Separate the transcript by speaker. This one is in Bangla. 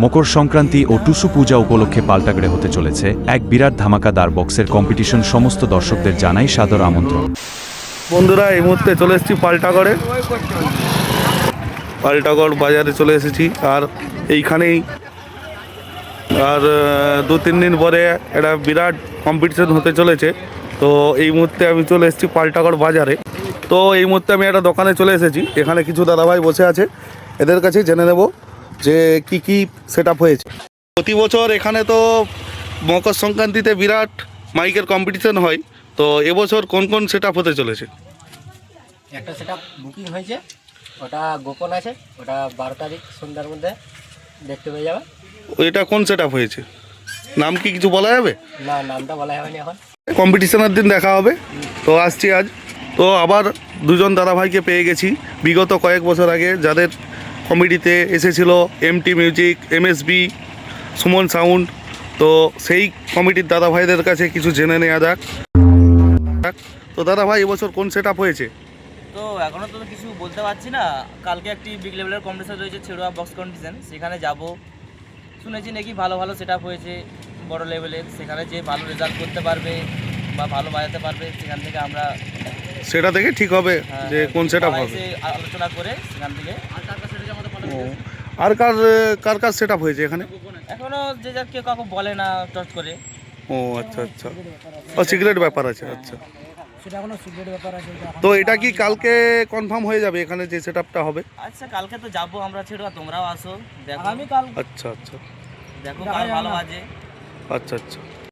Speaker 1: মকর সংক্রান্তি ও টুসু পূজা উপলক্ষে পাল্টাগড়ে হতে চলেছে এক বিরাট ধামাকাদার বক্সের কম্পিটিশন। সমস্ত দর্শকদের জানাই সাদর আমন্ত্রণ।
Speaker 2: বন্ধুরা, এই মুহূর্তে চলে এসেছি পাল্টাগড়ে। পাল্টাগড় বাজারে চলে এসেছি, আর এইখানেই আর 2-3 দিন পরে একটা বিরাট কম্পিটিশন হতে চলেছে। তো এই মুহূর্তে আমি চলে এসেছি পাল্টাগড় বাজারে। তো এই মুহূর্তে আমি একটা দোকানে চলে এসেছি। এখানে কিছু দাদাভাই বসে আছে, এদের কাছেই জেনে নেব যে কি কি সেট আপ হয়েছে। প্রতি বছর এখানে তো মকর সংক্রান্তিতে বিরাট মাইকের কম্পিটিশন হয়। তো এবছর কোন কোন সেট আপ হতে চলেছে?
Speaker 3: একটা সেট আপ বুকিং হয়েছে, ওটা গোপন আছে, ওটা 12 তারিখ সন্ধ্যার মধ্যে দেখতে পেয়ে যাবে।
Speaker 2: এটা কোন সেট আপ হয়েছে, নাম কি কিছু বলা যাবে?
Speaker 3: না, নামটা বলা যাবে না এখন।
Speaker 2: কম্পিটিশনের দিন দেখা হবে। তো আসছি আজ। তো আবার দুজন দাদাভাইকে পেয়ে গেছি বিগত কয়েক বছর আগে, যাদের কমিটিতে এসেছিল MT music, MSB, Suman sound. তো সেই কমিটির দাদাভাইদের কাছে কিছু জেনে নেওয়া যাক। তো দাদাভাই, এবছর কোন সেট আপ হয়েছে?
Speaker 4: তো এখনও তো কিছু বলতে পারছি না। কালকে একটি বিগ লেভেলের কম্পিটিশন রয়েছে, ছেড়ুয়া বক্স কম্পিটিশন, সেখানে যাব। শুনেছি নাকি ভালো ভালো সেট আপ হয়েছে বড় লেভেলের। সেখানে যে ভালো রেজাল্ট করতে পারবে বা ভালো বাজাতে পারবে, সেখান থেকে আমরা
Speaker 2: সেটা থেকে ঠিক হবে যে কোন সেট আপ হবে।
Speaker 4: আলোচনা করে সেখান থেকে।
Speaker 2: আর কার কার কার সেট আপ হয়েছে এখানে?
Speaker 4: এখনও যে যার কেউ কাউকে বলে না টচ করে।
Speaker 2: ও আচ্ছা আচ্ছা, ও সিক্রেট ব্যাপার আছে। আচ্ছা,
Speaker 3: সেটা কোনো সিক্রেট ব্যাপার আছে।
Speaker 2: তো এটা কি কালকে কনফার্ম হয়ে যাবে এখানে যে সেট আপটা হবে?
Speaker 4: আচ্ছা, কালকে তো যাবো আমরা ছেড়ুয়া, তোমরাও আসো, দেখো।
Speaker 3: আমি কাল
Speaker 2: আচ্ছা আচ্ছা
Speaker 4: দেখো কার ভালো বাজে।
Speaker 2: আচ্ছা আচ্ছা।